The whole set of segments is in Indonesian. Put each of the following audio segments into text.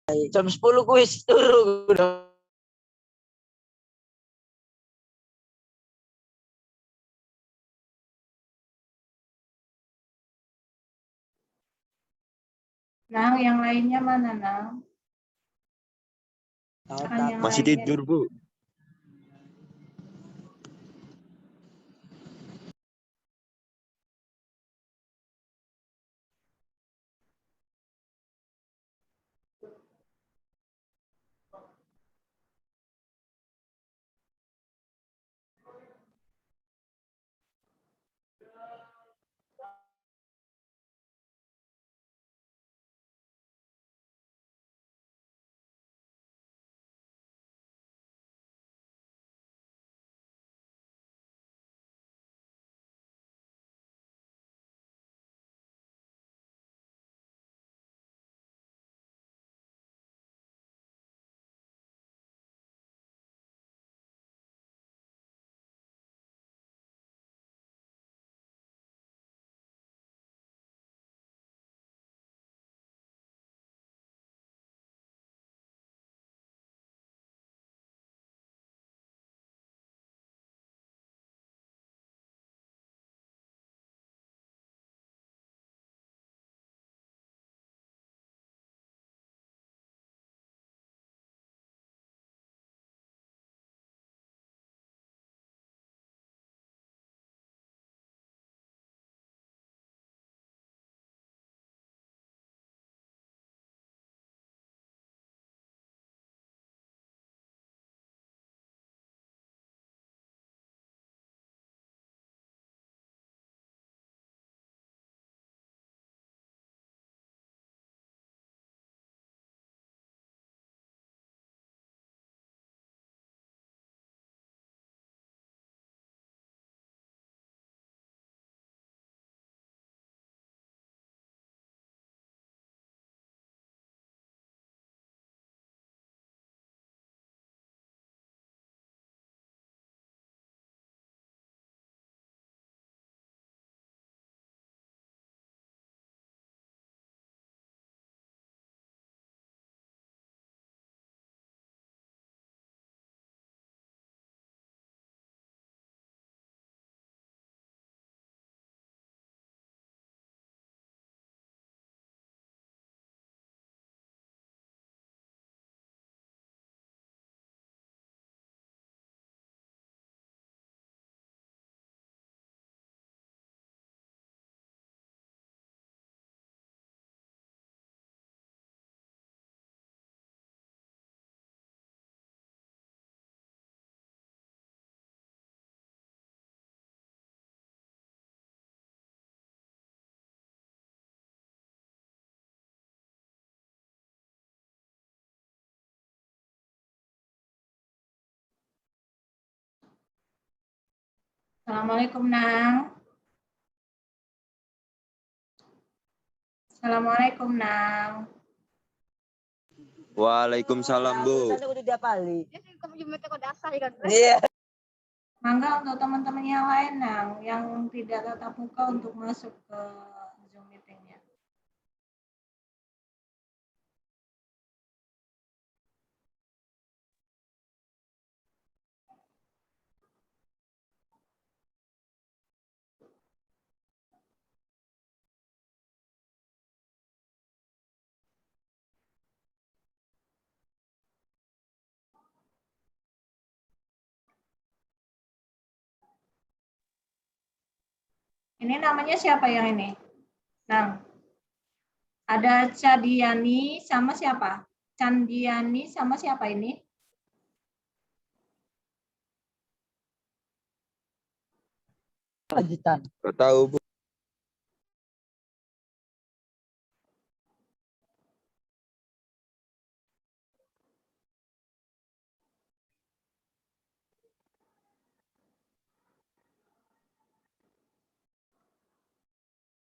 Jam 10 kuis turu udah. Nang, yang lainnya mana, Nang? Masih tidur, Bu. Assalamualaikum, Nang. Assalamualaikum, Nang. Waalaikumsalam, Bu. Iya. Mangga untuk teman-teman yang lain, Nang, yang tidak tatap muka untuk masuk ke Zoom meeting-nya. Ini namanya siapa yang ini? Nang. Ada Cadiani sama siapa? Candiani sama siapa ini? Lanjutan. Nggak tahu, Bu.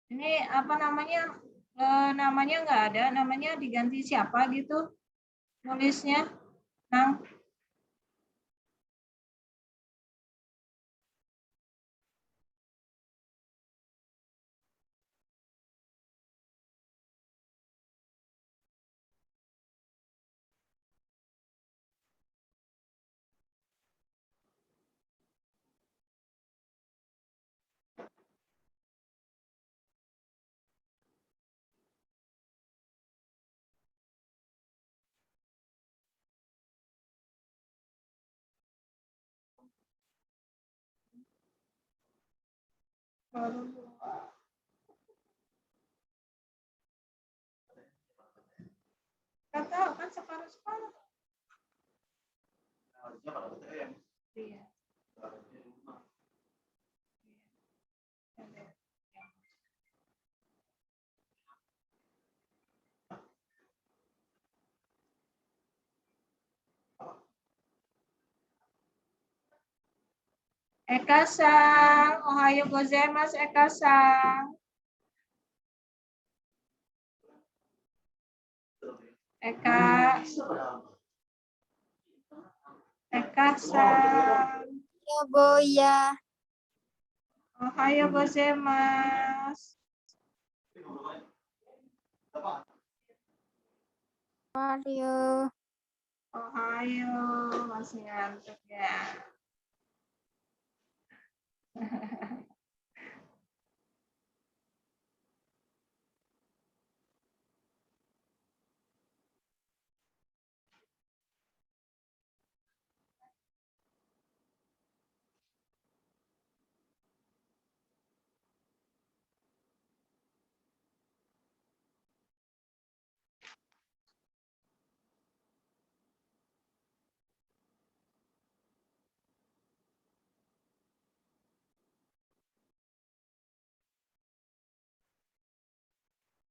Ini apa namanya? Namanya nggak ada, namanya diganti siapa gitu nulisnya? Nang. Baru dua. Nggak tahu kan separuh-separuh. Iya. Eka-san, ohayo gozaimasu Eka-san. Eka. Eka-san. Boya. Ohayo gozaimasu. Mario. Ohayo, masih ngantuk ya.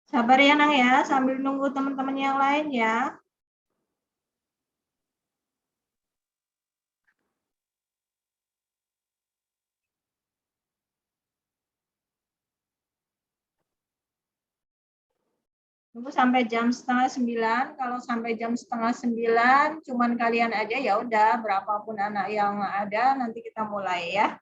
Sabar ya Nang ya, sambil nunggu teman-teman yang lain ya. Tunggu sampai jam 8:30. Kalau sampai jam 8:30, cuman kalian aja ya udah, berapapun anak yang ada, nanti kita mulai ya.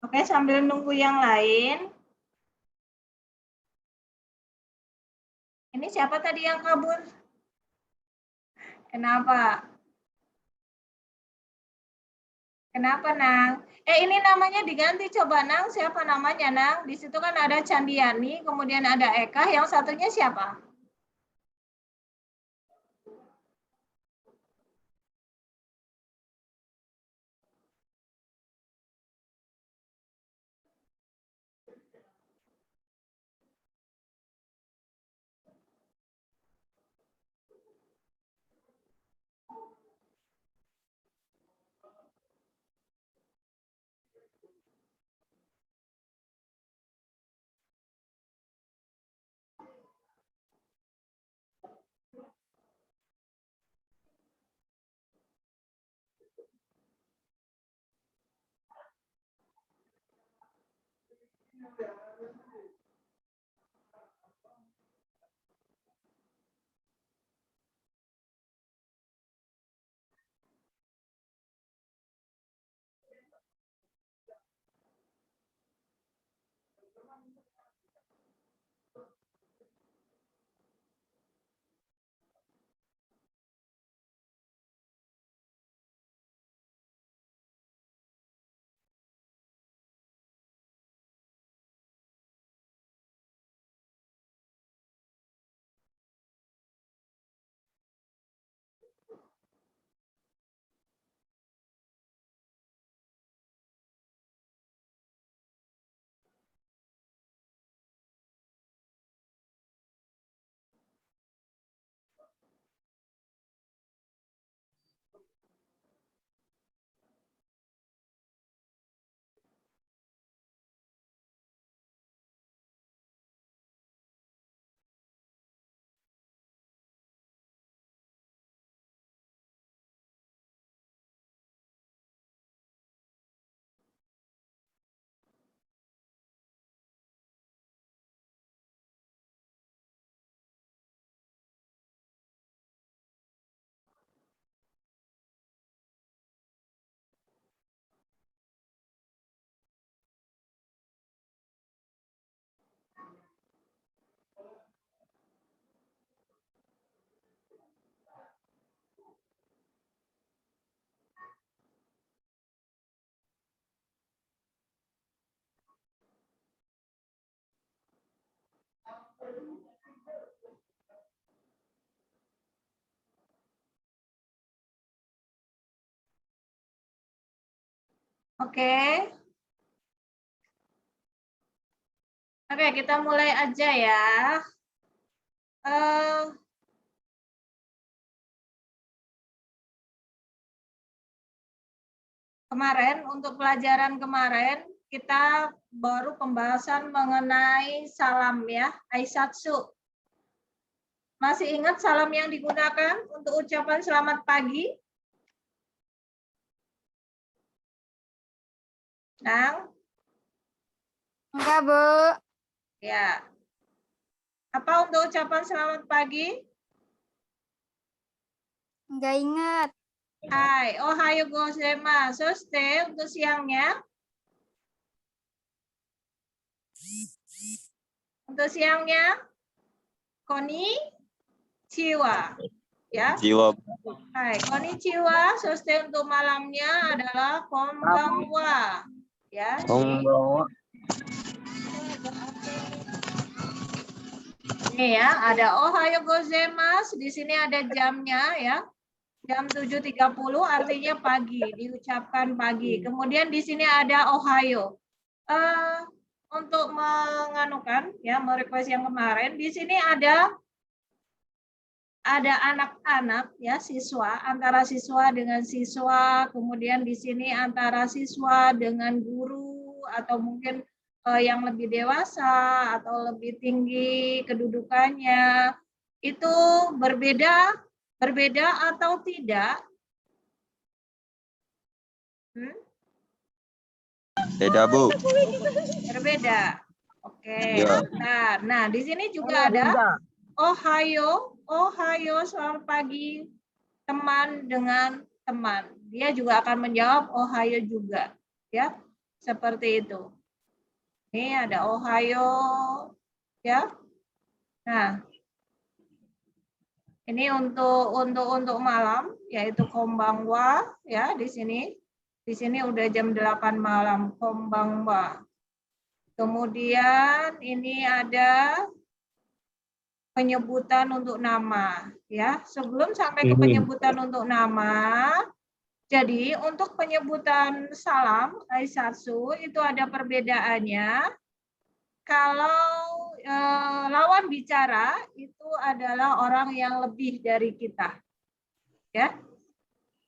Oke, sambil nunggu yang lain. Ini siapa tadi yang kabur? Kenapa? Kenapa, Nang? Ini namanya diganti, coba Nang. Siapa namanya, Nang? Di situ kan ada Candiani, kemudian ada Eka, yang satunya siapa? Oke. Oke, kita mulai aja ya. Kemarin, untuk pelajaran kemarin, kita baru pembahasan mengenai salam ya, Aisatsu. Masih ingat salam yang digunakan untuk ucapan selamat pagi? Nang? Enggak, Bu. Ya. Apa untuk ucapan selamat pagi? Enggak ingat. Hai, ohayo gozaimasu. Soste untuk siangnya. Untuk siangnya, konnichiwa. Ya. Jiwa. Hai, konnichiwa. Soste untuk malamnya adalah konbanwa. Ya. Ini ya, ada ohayo gozaimasu. Di sini ada jamnya ya. Jam 7.30 artinya pagi, diucapkan pagi. Kemudian di sini ada ohayo. Untuk menganukan ya, merequest yang kemarin, di sini ada anak-anak ya, siswa, antara siswa dengan siswa, kemudian di sini antara siswa dengan guru atau mungkin yang lebih dewasa atau lebih tinggi kedudukannya. Itu berbeda atau tidak? Beda, Bu. Berbeda. Oke. Ya. Nah, di sini juga ada ohayo, selamat pagi teman dengan teman. Dia juga akan menjawab ohayo juga, ya. Seperti itu. Ini ada ohayo, ya. Nah, ini untuk malam, yaitu konbanwa, ya di sini. Di sini udah jam 8 malam, konbanwa. Kemudian ini ada penyebutan untuk nama ya. Sebelum sampai ke penyebutan untuk nama, jadi untuk penyebutan salam Aisatsu itu ada perbedaannya. Kalau lawan bicara itu adalah orang yang lebih dari kita. Ya.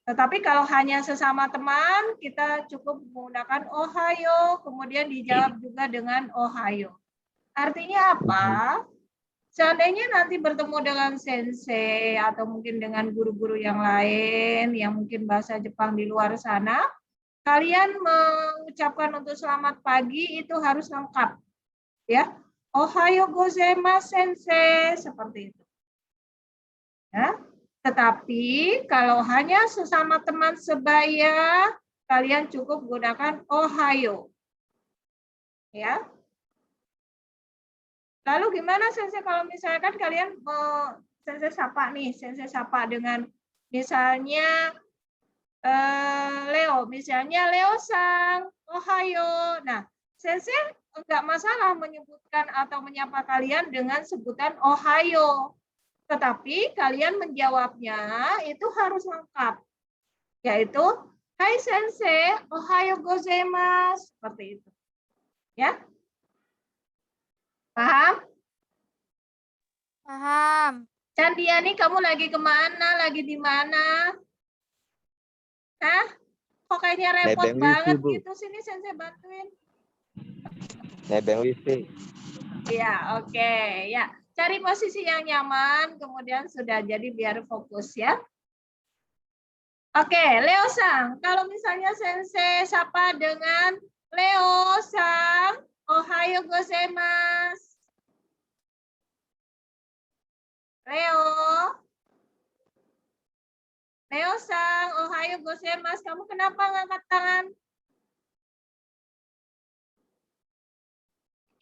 Tetapi kalau hanya sesama teman, kita cukup menggunakan ohayo, kemudian dijawab juga dengan ohayo. Artinya apa? Seandainya nanti bertemu dengan sensei atau mungkin dengan guru-guru yang lain yang mungkin bahasa Jepang di luar sana, kalian mengucapkan untuk selamat pagi itu harus lengkap. Ya. Ohayo gozaimasu sensei, seperti itu. Ya. Tetapi kalau hanya sesama teman sebaya, kalian cukup gunakan ohayo. Ya. Lalu gimana sensei kalau misalkan kalian sensei sapa nih, sensei sapa dengan misalnya Leo, misalnya Leo-san, ohayo. Nah, sensei enggak masalah menyebutkan atau menyapa kalian dengan sebutan ohayo. Tetapi kalian menjawabnya itu harus lengkap. Yaitu, hai sensei, ohayo gozaimasu. Seperti itu. Ya. Paham? Paham. Candiani, kamu lagi kemana? Lagi di mana? Hah? Kok kayaknya repot Nebeng banget wifi, Bu. gitu. Sini sensei bantuin. Nebeng wifi. Ya, oke. Ya, cari posisi yang nyaman, kemudian sudah jadi biar fokus ya. Oke, Leo-sang. Kalau misalnya sensei sapa dengan Leo-sang, ohayo gozaimasu. Leo. Leo-sang, ohayo gozaimasu. Kamu kenapa ngangkat tangan?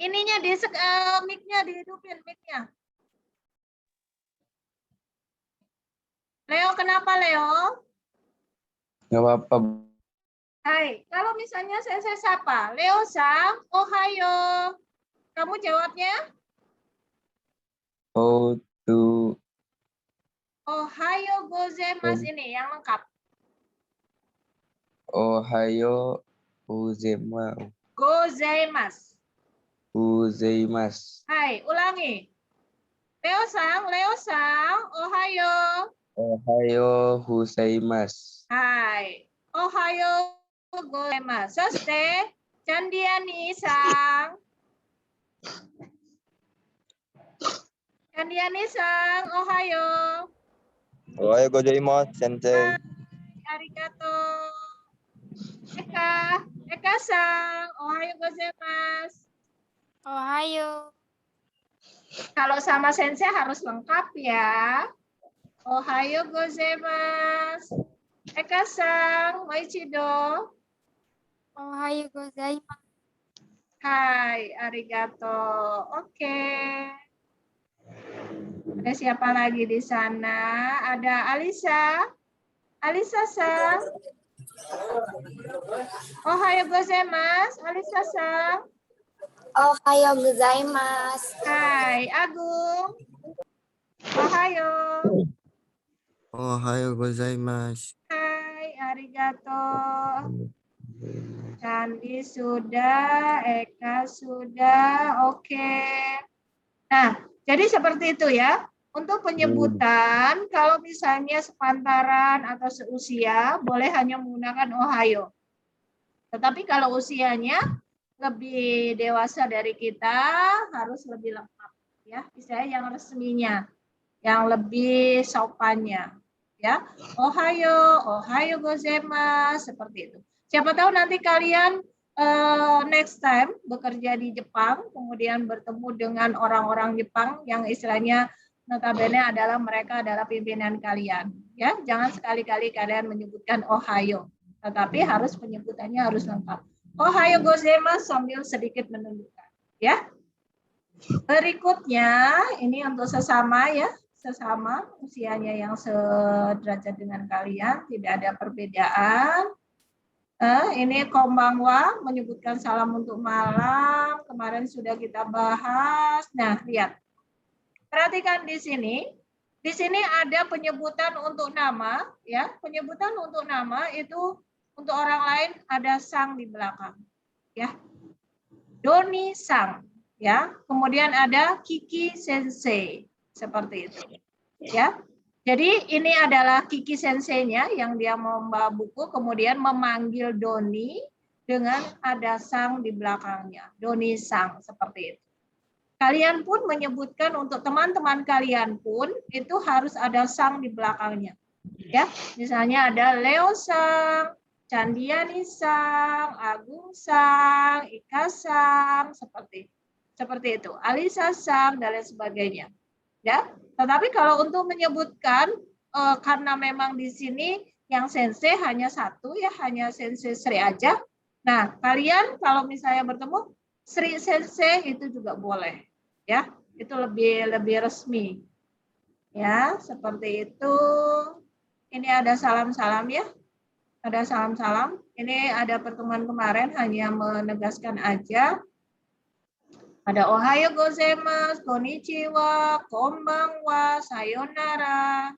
Ininya di mic-nya dihidupin mic-nya. Leo, kenapa Leo? Gak apa-apa. Hai, kalau misalnya saya sapa, Leo-sang, ohayo. Kamu jawabnya? Ohayo gozaimasu ini yang lengkap. Ohayo Uzema. Gozaimasu. Uzeimasu. Hai, ulangi. Leo-san, ohayo. Ohayo gozaimasu. Hai. Ohayo gozaimasu. Soste, Chandiani-san. Chandiani-san, ohayo. Ohayo gozaimasu, sensei. Arigato. Eka-san, ohayo gozaimasu. Ohayo. Kalau sama sensei harus lengkap ya. Ohayo gozaimasu. Eka-san, moichido. Ohayo gozaimasu. Hai, arigato. Oke. Ada siapa lagi di sana? Ada Alisa. Alisa-san. Ohayo gozaimasu. Alisa-san. Ohayo gozaimasu. Hai, Agung. Ohayo. Ohayo gozaimasu. Hai, arigato. Candi sudah, Eka sudah, oke. Nah, jadi seperti itu ya. Untuk penyebutan, kalau misalnya sepantaran atau seusia, boleh hanya menggunakan ohayo. Tetapi kalau usianya lebih dewasa dari kita, harus lebih lengkap. Ya, misalnya yang resminya, yang lebih sopannya. Ya, ohayo gozaimasu, seperti itu. Siapa tahu nanti kalian next time bekerja di Jepang, kemudian bertemu dengan orang-orang Jepang yang istilahnya notabene adalah mereka adalah pimpinan kalian. Ya, jangan sekali-kali kalian menyebutkan ohayo, tetapi harus penyebutannya harus lengkap. Ohayo gozaimasu sambil sedikit menundukkan. Ya. Berikutnya ini untuk sesama ya, sesama usianya yang sederajat dengan kalian, tidak ada perbedaan. Ini konbanwa menyebutkan salam untuk malam, kemarin sudah kita bahas. Nah, lihat. Perhatikan di sini. Di sini ada penyebutan untuk nama, ya. Penyebutan untuk nama itu untuk orang lain ada sang di belakang, ya. Doni sang, ya. Kemudian ada Kiki sensei, seperti itu, ya. Jadi ini adalah Kiki sensei-nya yang dia membawa buku, kemudian memanggil Doni dengan ada sang di belakangnya. Doni sang, seperti itu. Kalian pun menyebutkan untuk teman-teman kalian pun itu harus ada sang di belakangnya. Ya, misalnya ada Leo sang, Chandiani sang, Agung sang, Ika sang, seperti itu. Alisa sang dan lain sebagainya. Ya, tetapi kalau untuk menyebutkan karena memang di sini yang sensei hanya satu ya, hanya sensei Sri aja. Nah, kalian kalau misalnya bertemu Sri sensei itu juga boleh, ya. Itu lebih resmi. Ya, seperti itu. Ini ada salam-salam ya. Ada salam-salam. Ini ada pertemuan kemarin hanya menegaskan aja. Ada ohayo gozaimasu, konnichiwa, konbanwa, sayonara,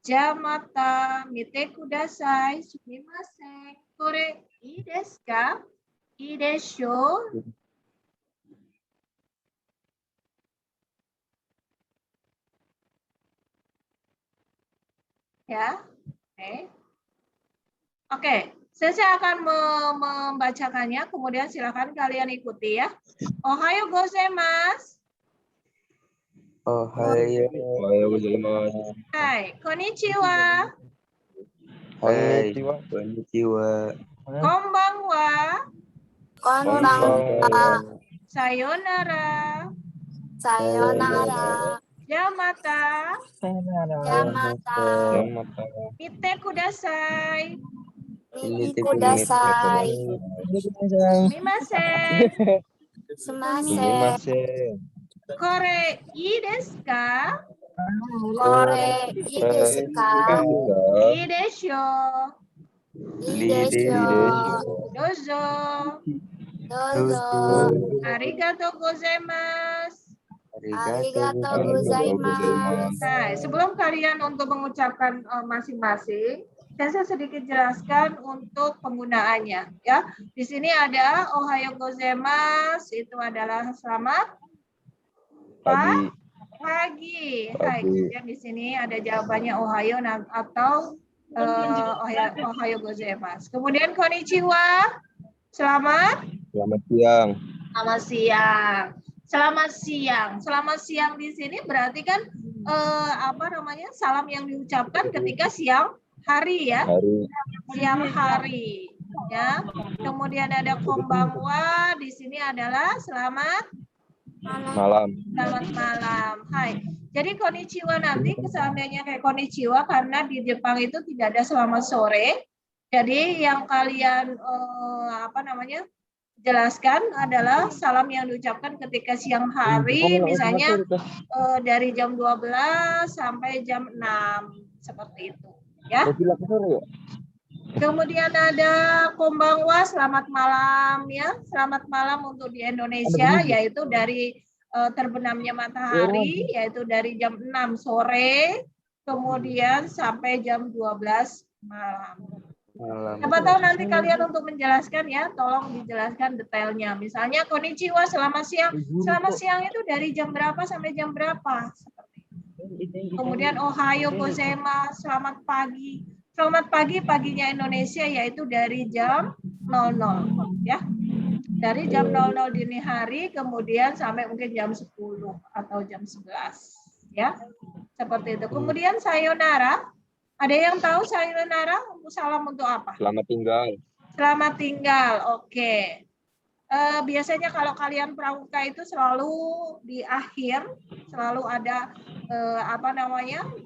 jamata, mite kudasai, sumimasen. Kore ii desu ka? Ii desho? Ya. Oke. Oke. Saya akan membacakannya, kemudian silakan kalian ikuti ya. Ohayo gozaimasu. Ohayo gozaimasu. Hai, konnichiwa. Konnichiwa. Konbanwa. Konbanwa. Sayonara. Sayonara. Yamata. Yamata. Mite kudasai. Mite kudasai. Sumimasen. Sumimasen. Kore ii desu ka? Kore ii desu ka? Ii desho. Ii desho. Dozo. Dozo. Arigatou gozaimasu. Arigatou gozaimasu. Nah, sebelum kalian untuk mengucapkan masing-masing, Saya sedikit jelaskan untuk penggunaannya ya. Di sini ada ohayo gozaimasu, itu adalah selamat Pagi. pagi. Hai, Pagi. kemudian di sini ada jawabannya ohayo atau ohayo gozaimasu. Kemudian konnichiwa, selamat Selamat siang. selamat siang. Selamat siang. Selamat siang di sini berarti kan salam yang diucapkan ketika siang hari ya. Hari. Siang hari ya. Kemudian ada konbanwa, di sini adalah selamat Malam. malam. Hai. Jadi konnichiwa nanti seandainya kayak konnichiwa karena di Jepang itu tidak ada selamat sore. Jadi yang kalian jelaskan adalah salam yang diucapkan ketika siang hari, misalnya dari jam 12 sampai jam 6 seperti itu ya. Kemudian ada konbanwa, selamat malam ya. Selamat malam untuk di Indonesia, yaitu dari terbenamnya matahari, yaitu dari jam 6 sore, kemudian sampai jam 12 malam. Siapa tahu nanti kalian untuk menjelaskan ya, tolong dijelaskan detailnya. Misalnya konnichiwa, selamat siang. Selamat siang itu dari jam berapa sampai jam berapa? Seperti itu. Kemudian ohayo gozaimasu, selamat pagi. Selamat pagi, paginya Indonesia yaitu dari jam 00 ya. Dari jam 00 dini hari kemudian sampai mungkin jam 10 atau jam 11 ya. Seperti itu. Kemudian sayonara. Ada yang tahu sayonara salam untuk apa? Selamat tinggal. Selamat tinggal. Oke. Biasanya kalau kalian pramuka itu selalu di akhir selalu ada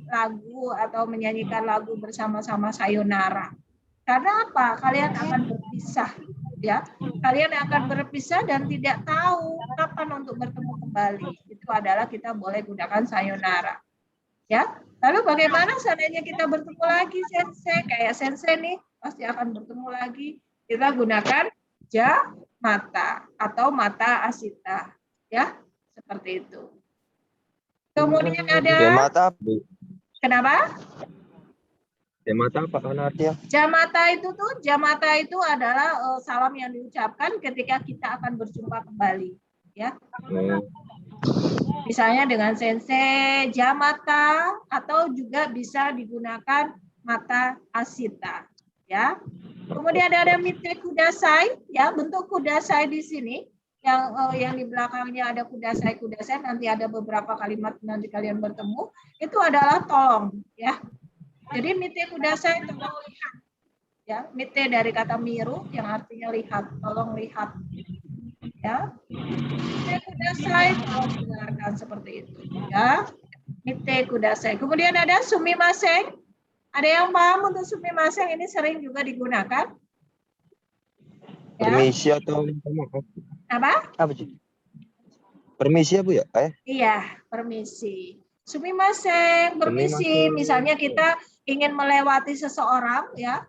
lagu atau menyanyikan lagu bersama-sama sayonara. Karena apa? Kalian akan berpisah ya. Kalian akan berpisah dan tidak tahu kapan untuk bertemu kembali. Itu adalah kita boleh gunakan sayonara. Ya. Lalu bagaimana seandainya kita bertemu lagi sensei, kayak sensei nih pasti akan bertemu lagi. Kita gunakan mata atau mata asita, ya seperti itu. Kemudian ada Jamata. kenapa? Jamata apa kan artinya? Jamata itu adalah salam yang diucapkan ketika kita akan berjumpa kembali, ya. Misalnya dengan sensei jamata atau juga bisa digunakan mata asita ya. Kemudian ada mite kudasai ya, bentuk kudasai di sini yang di belakangnya ada kudasai nanti ada beberapa kalimat nanti kalian bertemu itu adalah tolong ya. Jadi mite kudasai tolong lihat ya, mite dari kata miru yang artinya lihat, tolong lihat. Ya, mite kudasai, tolong dengarkan seperti itu. Ya, mite kudasai. Kemudian ada sumimasen. Ada yang paham untuk sumimasen ini sering juga digunakan? Ya. Permisi atau maaf? Apa sih? Permisi ya Bu ya? Iya, permisi. Sumimasen, permisi. Misalnya kita ingin melewati seseorang, ya,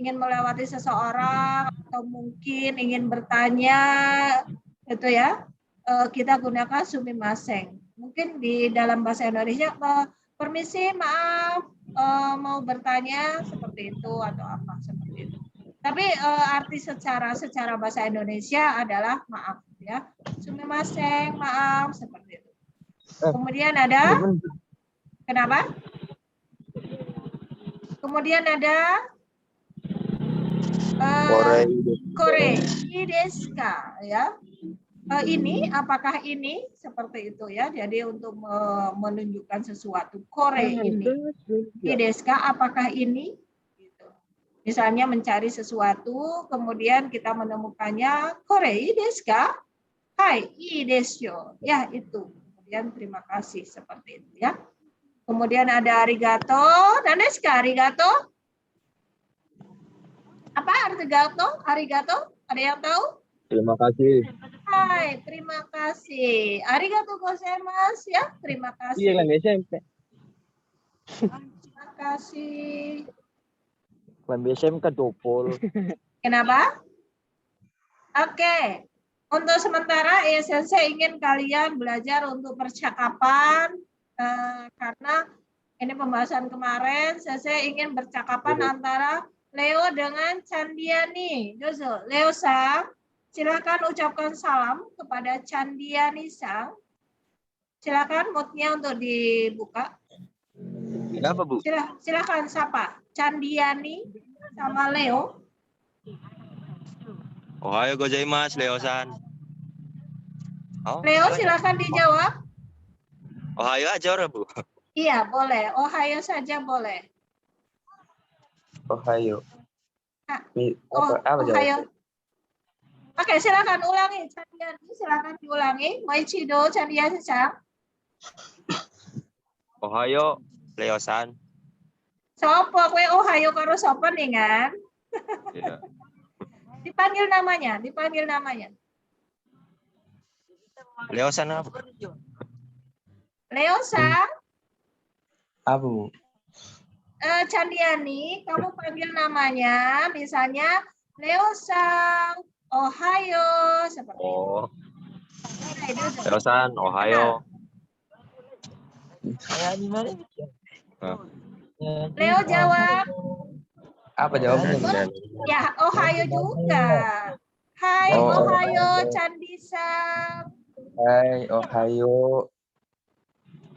ingin melewati seseorang atau mungkin ingin bertanya itu ya, kita gunakan sumimasen. Mungkin di dalam bahasa Indonesia permisi, maaf, mau bertanya seperti itu atau apa seperti itu. Tapi arti secara bahasa Indonesia adalah maaf ya. Sumimasen, maaf seperti itu. Kemudian ada kenapa? Kemudian ada kore desu ka ya. Ini apakah ini seperti itu ya. Jadi untuk menunjukkan sesuatu kore ini. Desu ka apakah ini? Gitu. Misalnya mencari sesuatu kemudian kita menemukannya kore desu ka? Hai, ii desu yo. Ya itu. Kemudian terima kasih seperti itu ya. Kemudian ada arigato. Nandesu ka arigato? Apa arigato? Arigato? Ada yang tahu? Terima kasih. Hai, terima kasih. Arigato gozaimasu ya. Terima kasih. Iya, lambe SMP. Terima kasih. Lambe SMK dopol. Kenapa? Oke. Untuk sementara Sensei ingin kalian belajar untuk percakapan karena ini pembahasan kemarin, saya ingin bercakapan antara Leo dengan Candiani. Dozo, Leo Sang, silakan ucapkan salam kepada Candiani Sang. Silakan moodnya untuk dibuka. Kenapa, Bu? Silakan sapa Candiani sama Leo. Ohayo gozaimasu, Leo-san. Oh, Leo silakan dijawab. Ohayo aja orang, Bu. Iya, boleh. Ohayo saja boleh. Ohayo. Oh, Ohayo. Oke, silakan ulangi. Candiani, silakan diulangi. Moichido, Candiani-san. Ohayo, Leo-san. Sopo kue Ohayo karo sopo nih kan? Iya. Dipanggil namanya, dipanggil namanya. Leo-san apa? Leo Sang, Apa, Bu? Candiani, kamu panggil namanya, misalnya Leo Sang, Ohayo, seperti itu. Oh, Oke, Dozo. Leo-san, Ohayo. Leo jawab. Apa jawabannya? Ya, Ohayo juga. Hai, Oh, Ohayo, Candi-san. Hai, Ohayo.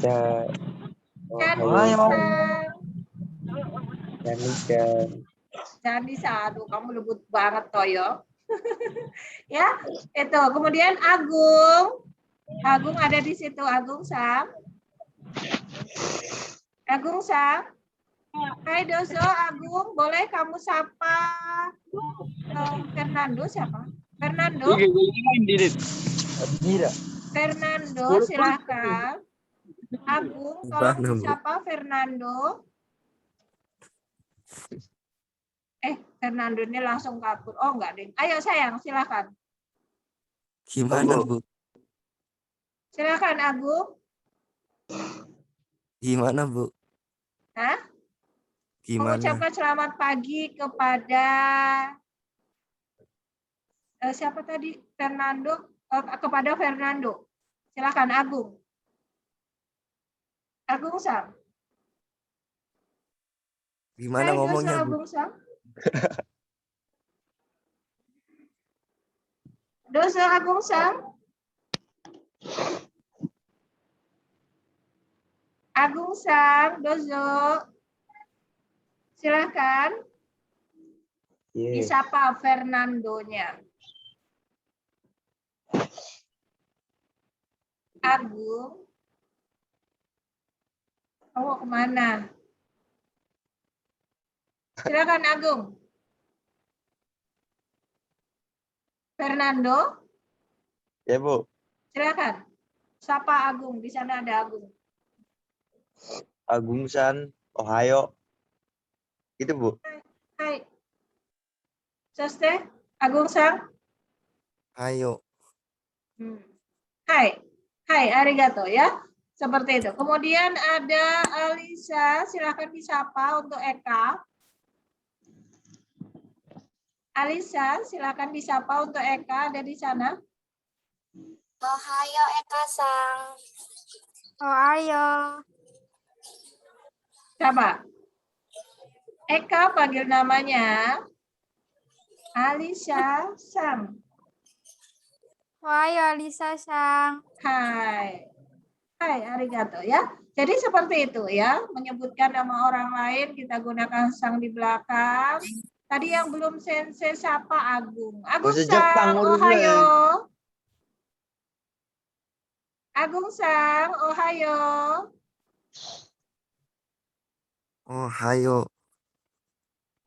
Ya. Candi-san. Candi-san. Candi-san, aduh kamu lebut banget Toyo. Ya, itu. Kemudian Agung. Agung ada di situ, Agung Sang. Agung Sang. Hai Dozo, Agung, boleh kamu sapa Fernando siapa? Fernando? Fernando, silakan. Agung, tolong siapa Fernando? Fernando ini langsung kabur. Oh enggak deh. Ayo sayang, silakan. Gimana, Bu? Silakan Agung. Gimana, Bu? Hah? Gimana? Mengucapkan selamat pagi kepada siapa tadi? Fernando, kepada Fernando. Silakan Agung. Agung Sang. Gimana ngomongnya, Bu? Agung Sang. Dosa Agung Sang. Agung Sang, Dozo. Silakan. Disapa Fernandonya. Agung. Kamu kemana? Silakan Agung. Fernando. Ya, Bu. Silakan. Sapa Agung. Di sana ada Agung. Agung-san, Ohayo. Gitu, Bu. Hai. Soste, Agung Sang. Ayo. Hai. Hai, arigato ya. Seperti itu. Kemudian ada Alisa, silakan disapa untuk Eka. Alisa, silakan disapa untuk Eka, ada di sana. Ohayo Eka-san. Ohayo. Siapa? Eka panggil namanya Alisa Sang. Ohayo Alisa-san. Hai. Hai, arigato ya. Jadi seperti itu ya, menyebutkan nama orang lain kita gunakan sang di belakang. Tadi yang belum sensei siapa Agung. Agung Sang, ohayo. Agung Sang, ohayo. Ohayo.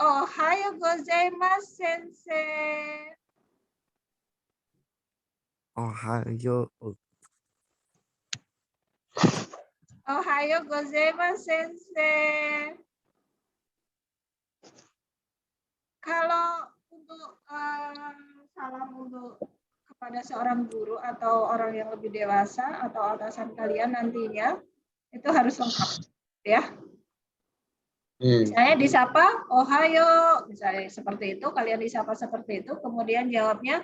Ohayo gozaimasu sensei. Ohayo. Ohayo gozaimasu sensei. Kalau untuk salam untuk kepada seorang guru atau orang yang lebih dewasa atau atasan kalian nantinya itu harus lengkap ya. Misalnya disapa ohayo, misalnya seperti itu, kalian disapa seperti itu, kemudian jawabnya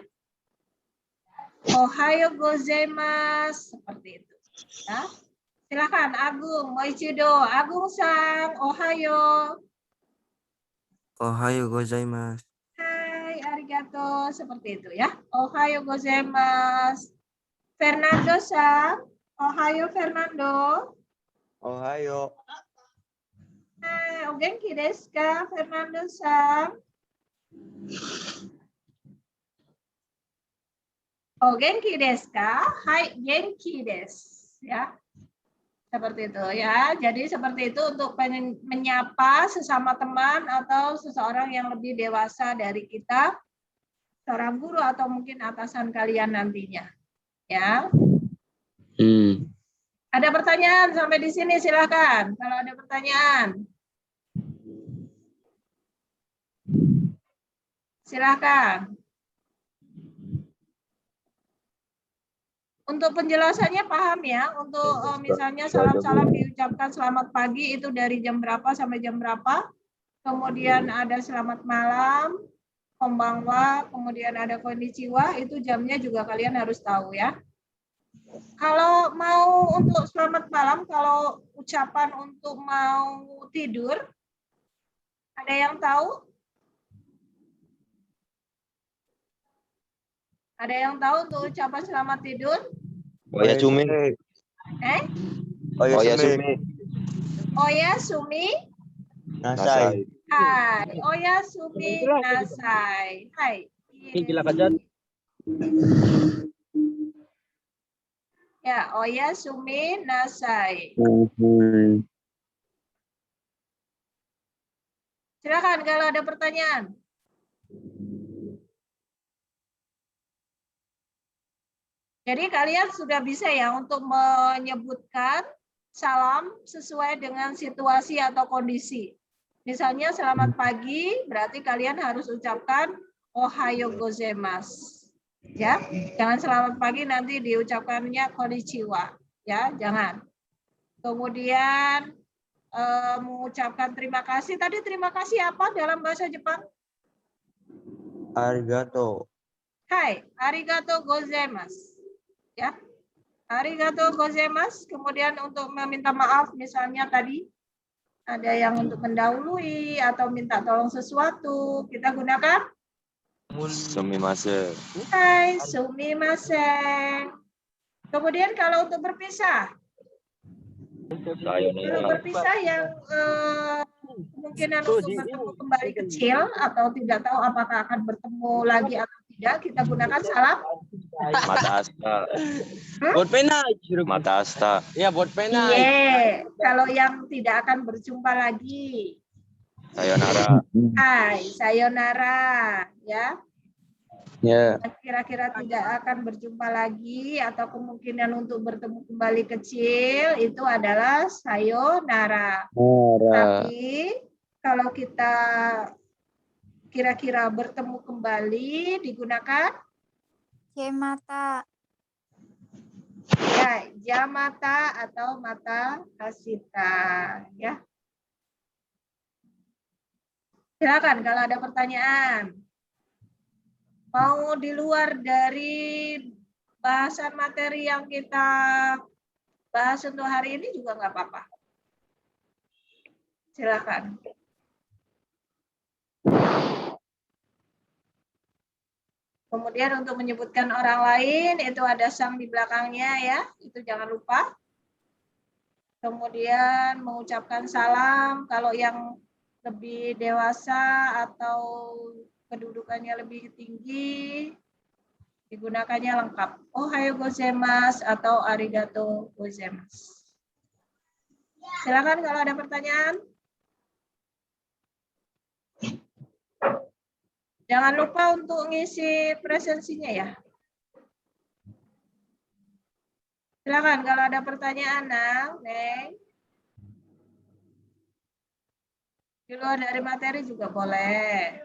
ohayo gozaimasu seperti itu. Ya. Silakan Agung, Moichido, Agung Sang, Ohayo. Ohayo gozaimasu. Hai, arigato, seperti itu ya. Ohayo gozaimasu. Fernando Sang, Ohayo Fernando. Ohayo. Hai, o genki desu ka, Fernando Sang? O genki desu ka? Hai, genki desu. Ya, seperti itu ya. Jadi seperti itu untuk menyapa sesama teman atau seseorang yang lebih dewasa dari kita, seorang guru atau mungkin atasan kalian nantinya. Ya. Ada pertanyaan sampai di sini silakan. Kalau ada pertanyaan. Silakan. Untuk penjelasannya paham ya, untuk misalnya salam-salam diucapkan selamat pagi itu dari jam berapa sampai jam berapa. Kemudian ada selamat malam, konbanwa, kemudian ada konnichiwa, itu jamnya juga kalian harus tahu ya. Kalau mau untuk selamat malam, kalau ucapan untuk mau tidur, ada yang tahu? Ada yang tahu untuk ucapan selamat tidur? Oya Sumi. Oya Sumi. Oya Sumi Nasai. Hai. Oya Sumi Nasai. Hai. Ya, Oya Sumi Nasai. Silakan kalau ada pertanyaan. Jadi kalian sudah bisa ya untuk menyebutkan salam sesuai dengan situasi atau kondisi. Misalnya selamat pagi, berarti kalian harus ucapkan Ohayo gozaimasu. Ya, jangan selamat pagi nanti diucapkannya konnichiwa. Ya, jangan. Kemudian mengucapkan terima kasih. Tadi terima kasih apa dalam bahasa Jepang? Arigato. Hai, arigato gozaimasu. Ya, arigato gozaimasu. Kemudian untuk meminta maaf, misalnya tadi ada yang untuk mendahului atau minta tolong sesuatu, kita gunakan Sumimasen. hai, sumimasen. Kemudian kalau untuk berpisah, kalau berpisah yang kemungkinan untuk bertemu kembali kecil atau tidak tahu apakah akan bertemu lagi atau tidak, kita gunakan salam Mata asta. Buat pena. Mata asta. Ya, buat pena. Iya, kalau yang tidak akan berjumpa lagi. Sayonara. Hai, sayonara, ya. Ya. Kira-kira tidak akan berjumpa lagi atau kemungkinan untuk bertemu kembali kecil itu adalah sayonara. Tapi kalau kita kira-kira bertemu kembali digunakan Yamata. ya Yamata atau mata kasita ya. Silakan kalau ada pertanyaan. Mau di luar dari bahasan materi yang kita bahas untuk hari ini juga nggak apa-apa. Silakan. Kemudian untuk menyebutkan orang lain itu ada sang di belakangnya ya, itu jangan lupa. Kemudian mengucapkan salam kalau yang lebih dewasa atau kedudukannya lebih tinggi digunakannya lengkap. Ohayo gozaimasu atau arigato gozaimasu. Silakan kalau ada pertanyaan. Jangan lupa untuk ngisi presensinya ya. Silakan kalau ada pertanyaan, Neng. Di luar dari materi juga boleh.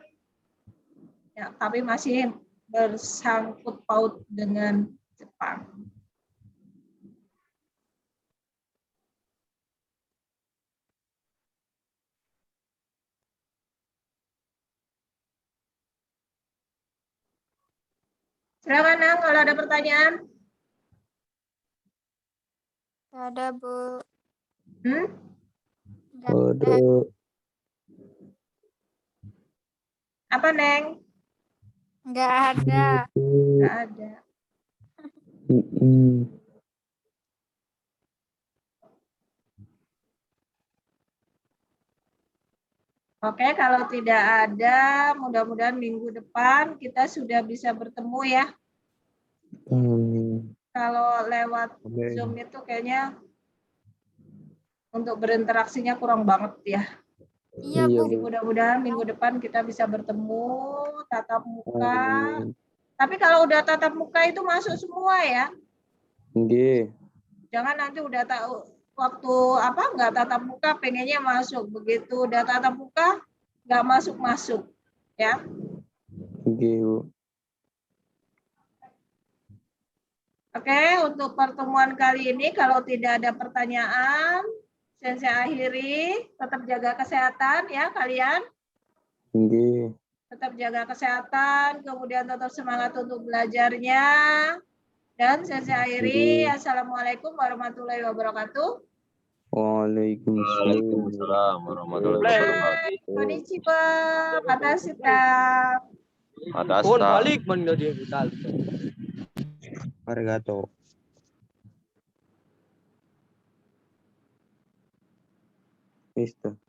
Ya, tapi masih bersangkut paut dengan Jepang. Silakan, Nang, kalau ada pertanyaan. Nggak ada, Bu. Hmm? Nggak ada. Apa, Neng? Nggak ada. Nggak ada. Oke, kalau tidak ada, mudah-mudahan minggu depan kita sudah bisa bertemu ya. Kalau lewat Zoom itu kayaknya untuk berinteraksinya kurang banget ya. Iya, Bu. Jadi mudah-mudahan minggu depan kita bisa bertemu tatap muka. Tapi kalau udah tatap muka itu masuk semua ya. Jangan nanti udah tahu waktu apa nggak tatap muka pengennya masuk, begitu udah tatap muka nggak masuk ya. Oke, untuk pertemuan kali ini kalau tidak ada pertanyaan, saya akhiri. Tetap jaga kesehatan ya kalian. Tetap jaga kesehatan, kemudian tetap semangat untuk belajarnya. Dan saya akhiri. Assalamualaikum warahmatullahi wabarakatuh. Waalaikumsalam warahmatullahi wabarakatuh. Konnichiwa, matashita. Matasta. balik mana dia vital. Arigato. Listo.